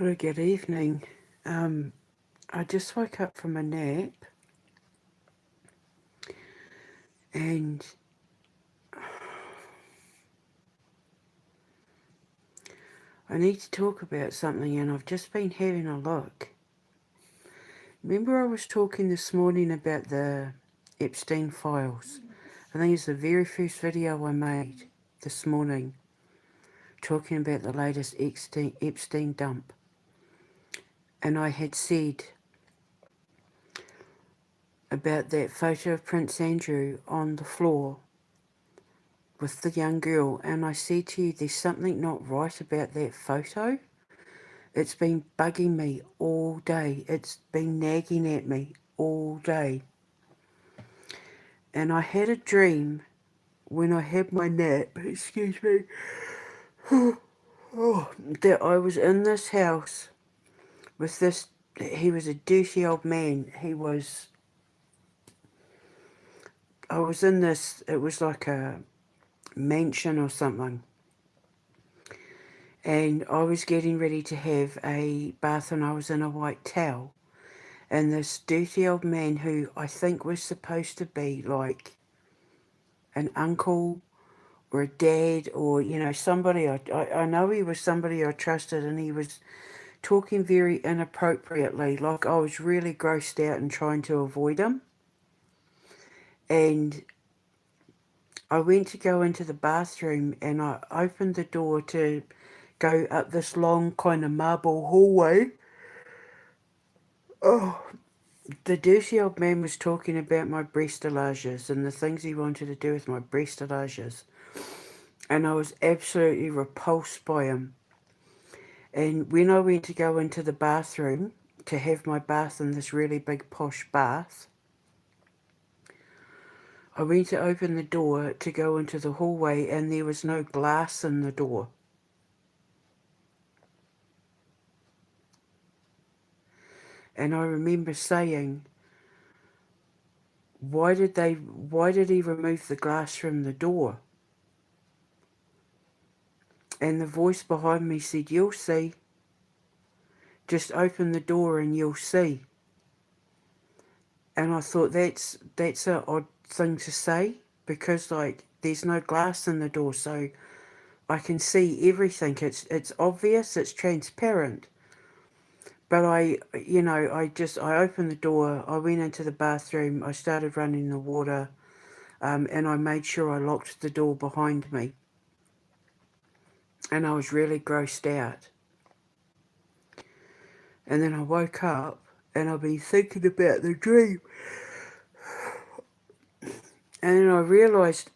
Well, good evening. I just woke up from a nap and I need to talk about something, and I've just been having a look. Remember I was talking this morning about the Epstein files? I think it's the very first video I made this morning, talking about the latest Epstein dump. And I had said about that photo of Prince Andrew on the floor with the young girl, and I said to you, there's something not right about that photo. It's been bugging me all day. It's been nagging at me all day. And I had a dream when I had my nap, excuse me, that I was in this house with this, he was a dirty old man. I was in this, it was like a mansion or something. And I was getting ready to have a bath and I was in a white towel. And this dirty old man, who I think was supposed to be like an uncle or a dad, or, somebody, I know he was somebody I trusted, and he was talking very inappropriately, like I was really grossed out and trying to avoid him. And I went to go into the bathroom and I opened the door to go up this long kind of marble hallway. Oh, the dirty old man was talking about my breast enlarges and the things he wanted to do with my breast enlarges. And I was absolutely repulsed by him. And when I went to go into the bathroom to have my bath in this really big posh bath, I went to open the door to go into the hallway and there was no glass in the door. And I remember saying, why did he remove the glass from the door? And the voice behind me said, you'll see. Just open the door and you'll see. And I thought that's an odd thing to say, because like there's no glass in the door, so I can see everything. It's obvious, it's transparent. But I opened the door, I went into the bathroom, I started running the water, and I made sure I locked the door behind me. And I was really grossed out. And then I woke up and I've been thinking about the dream. And then I realised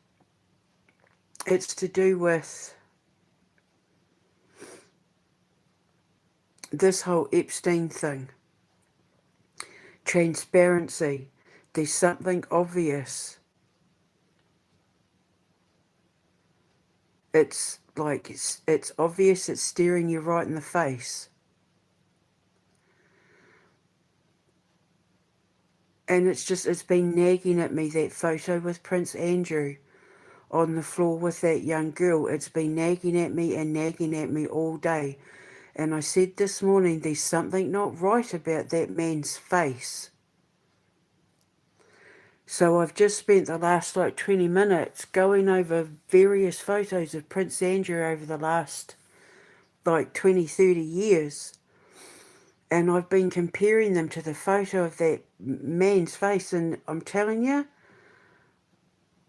it's to do with this whole Epstein thing. Transparency. There's something obvious. It's like it's obvious, it's staring you right in the face. And it's been nagging at me, that photo with Prince Andrew on the floor with that young girl. It's been nagging at me all day. And I said this morning, there's something not right about that man's face. So I've just spent the last 20 minutes going over various photos of Prince Andrew over the last 20, 30 years. And I've been comparing them to the photo of that man's face. And I'm telling you,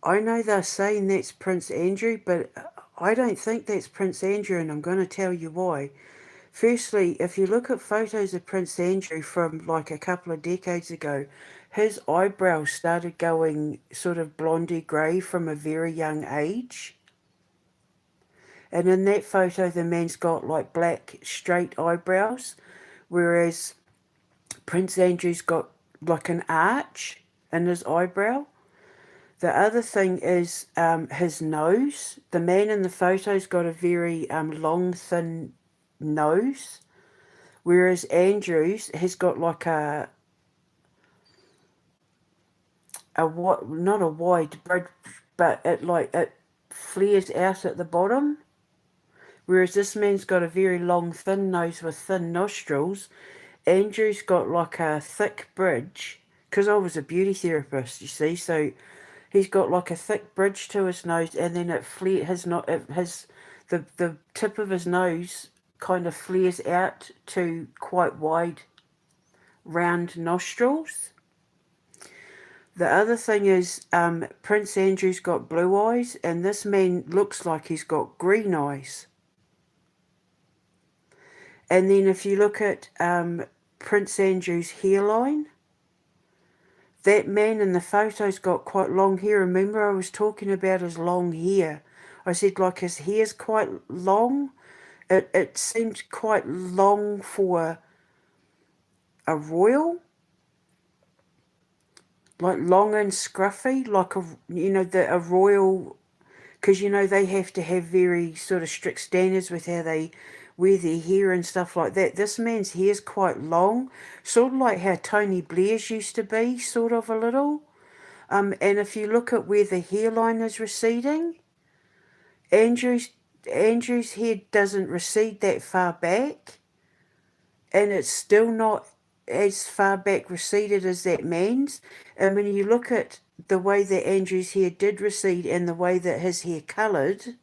I know they're saying that's Prince Andrew, but I don't think that's Prince Andrew, and I'm going to tell you why. Firstly, if you look at photos of Prince Andrew from a couple of decades ago, his eyebrows started going sort of blondie grey from a very young age. And in that photo, the man's got black straight eyebrows, whereas Prince Andrew's got an arch in his eyebrow. The other thing is his nose. The man in the photo's got a very long, thin nose, whereas Andrew's has got not a wide, but it flares out at the bottom. Whereas this man's got a very long, thin nose with thin nostrils. Andrew's got like a thick bridge, because I was a beauty therapist, you see, so he's got like a thick bridge to his nose, and then the tip of his nose kind of flares out to quite wide, round nostrils. The other thing is, Prince Andrew's got blue eyes, and this man looks like he's got green eyes. And then if you look at Prince Andrew's hairline, that man in the photo's got quite long hair. Remember I was talking about his long hair. I said like his hair's quite long. It seemed quite long for a royal. Like long and scruffy, like a royal, because they have to have very sort of strict standards with how they wear their hair and stuff like that. This man's hair's quite long, sort of like how Tony Blair's used to be, sort of a little. And if you look at where the hairline is receding, Andrew's Andrew's hair doesn't recede that far back, and it's still not as far back receded as that man's. And when you look at the way that Andrew's hair did recede and the way that his hair coloured,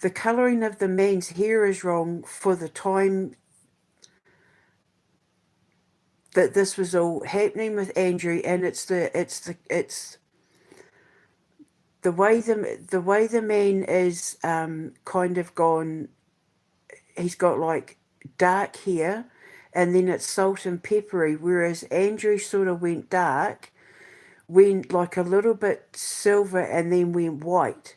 the colouring of the man's hair is wrong for the time that this was all happening with Andrew, and it's the way the man is kind of gone. He's got like dark hair, and then it's salt and peppery, whereas Andrew sort of went dark, went like a little bit silver, and then went white.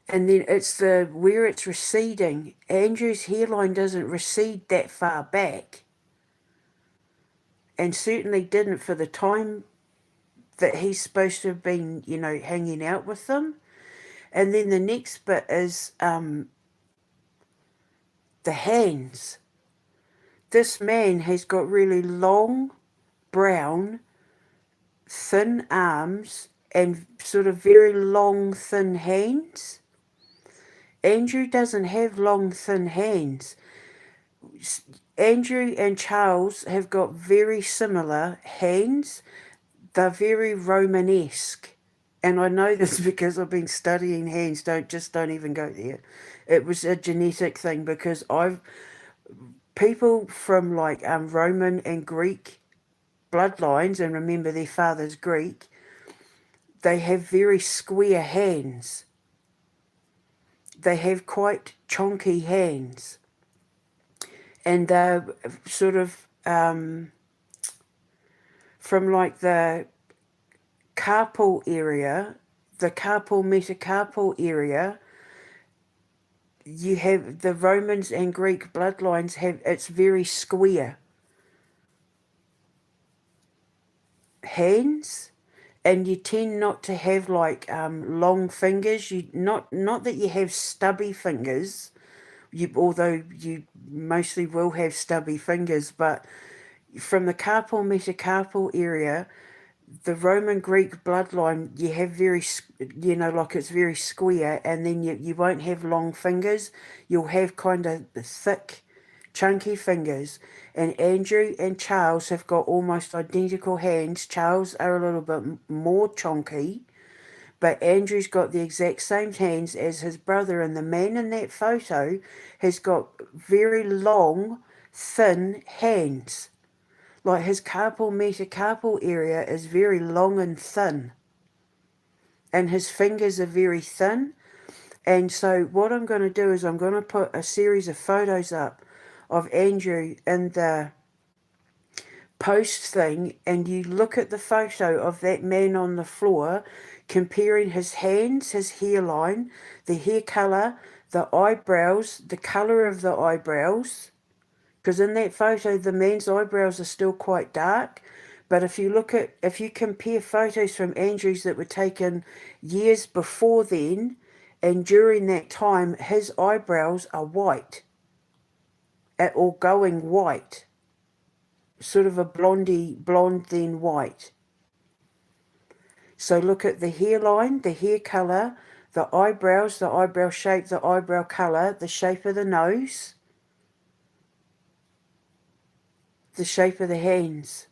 And then it's where it's receding. Andrew's hairline doesn't recede that far back, and certainly didn't for the time that he's supposed to have been, hanging out with them. And then the next bit is the hands. This man has got really long, brown, thin arms and sort of very long, thin hands. Andrew doesn't have long, thin hands. Andrew and Charles have got very similar hands. They're very Romanesque. And I know this because I've been studying hands. Don't even go there. It was a genetic thing because people from like Roman and Greek bloodlines, and remember their father's Greek, they have very square hands. They have quite chonky hands. And they're sort of from like the carpal area, the carpal metacarpal area, you have the Romans and Greek bloodlines have, it's very square hands, and you tend not to have like long fingers. You not that you have stubby fingers, although you mostly will have stubby fingers, but from the carpal metacarpal area, the Roman Greek bloodline, you have very, like it's very square, and then you won't have long fingers. You'll have kind of thick, chunky fingers. And Andrew and Charles have got almost identical hands. Charles are a little bit more chunky, but Andrew's got the exact same hands as his brother. And the man in that photo has got very long, thin hands. Like his carpal metacarpal area is very long and thin, and his fingers are very thin. And so what I'm going to do is I'm going to put a series of photos up of Andrew in the post thing, and you look at the photo of that man on the floor, comparing his hands, his hairline, the hair colour, the eyebrows, the colour of the eyebrows. Because in that photo, the man's eyebrows are still quite dark. But if you compare photos from Andrew's that were taken years before then, and during that time, his eyebrows are white, or going white, sort of a blonde then white. So look at the hairline, the hair colour, the eyebrows, the eyebrow shape, the eyebrow colour, the shape of the nose, the shape of the hands.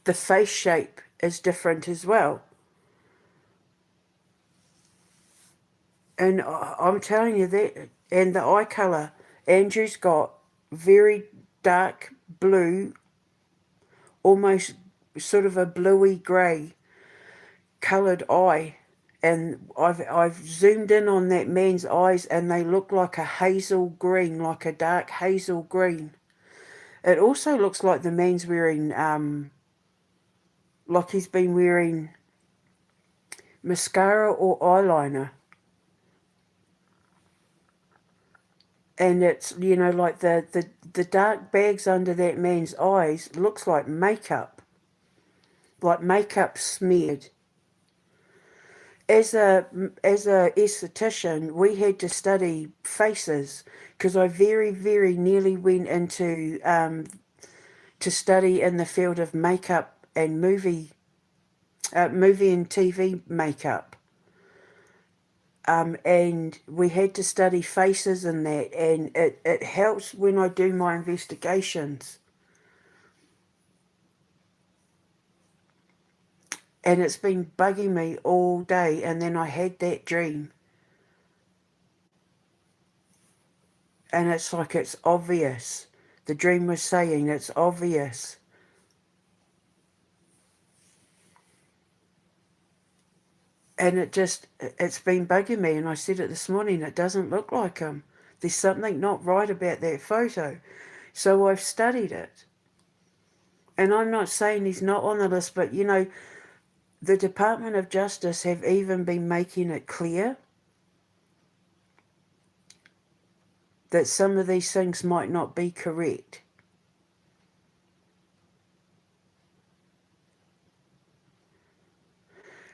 The face shape is different as well. And I'm telling you that, and the eye colour, Andrew's got very dark blue, almost sort of a bluey grey coloured eye. And I've zoomed in on that man's eyes, and they look like a hazel green, like a dark hazel green. It also looks like the man's wearing, like he's been wearing mascara or eyeliner. And it's, you know, like the dark bags under that man's eyes looks like makeup smeared. As a esthetician, we had to study faces because I very, very nearly went into to study in the field of makeup and movie and TV makeup. And we had to study faces and that, and it helps when I do my investigations. And it's been bugging me all day, and then I had that dream. And it's like it's obvious. The dream was saying it's obvious. And it's been bugging me, and I said it this morning, it doesn't look like him. There's something not right about that photo. So I've studied it. And I'm not saying he's not on the list, but, you know, the Department of Justice have even been making it clear that some of these things might not be correct.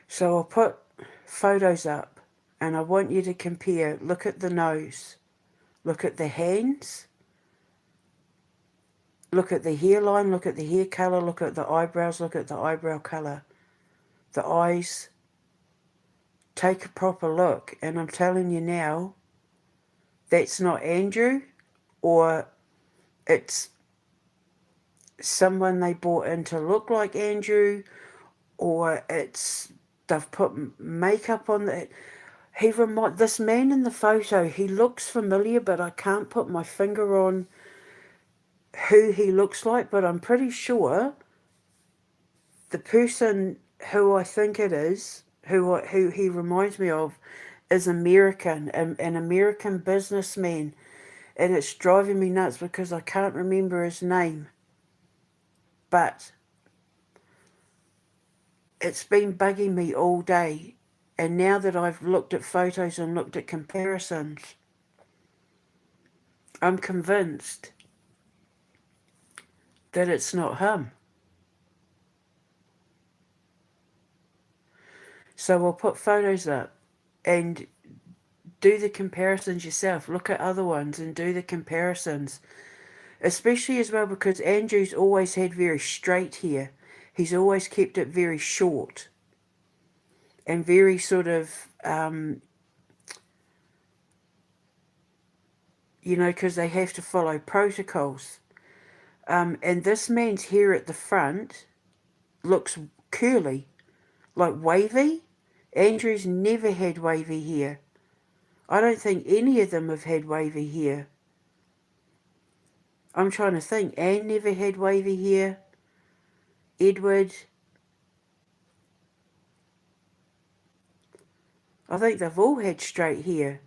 So I'll put photos up, and I want you to compare. Look at the nose. Look at the hands. Look at the hairline. Look at the hair colour. Look at the eyebrows. Look at the eyebrow colour. The eyes. Take a proper look. And I'm telling you now, that's not Andrew, or it's someone they brought in to look like Andrew, or they've put makeup on it. This man in the photo, he looks familiar, but I can't put my finger on who he looks like, but I'm pretty sure the person who I think it is, who he reminds me of, is American, an American businessman, and it's driving me nuts because I can't remember his name. But it's been bugging me all day, and now that I've looked at photos and looked at comparisons, I'm convinced that it's not him. So I'll put photos up and do the comparisons yourself. Look at other ones and do the comparisons. Especially as well because Andrew's always had very straight hair. He's always kept it very short and very sort of, you know, because they have to follow protocols. And this man's hair at the front looks curly, like wavy. Andrew's never had wavy hair. I don't think any of them have had wavy hair. I'm trying to think. Anne never had wavy hair. Edward. I think they've all had straight hair.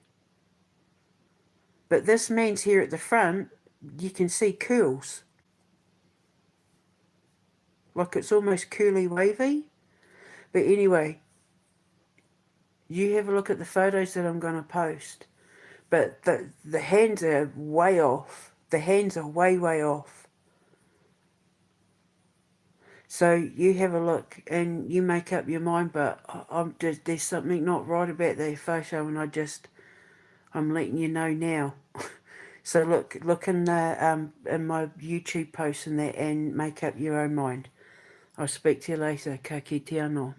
But this man's hair at the front, you can see curls. Like it's almost curly wavy. But anyway, you have a look at the photos that I'm going to post. But the hands are way off. The hands are way, way off. So you have a look and you make up your mind, but there's something not right about that photo, and I'm letting you know now. So look in my YouTube post and that, and make up your own mind. I'll speak to you later. Ka kite anō.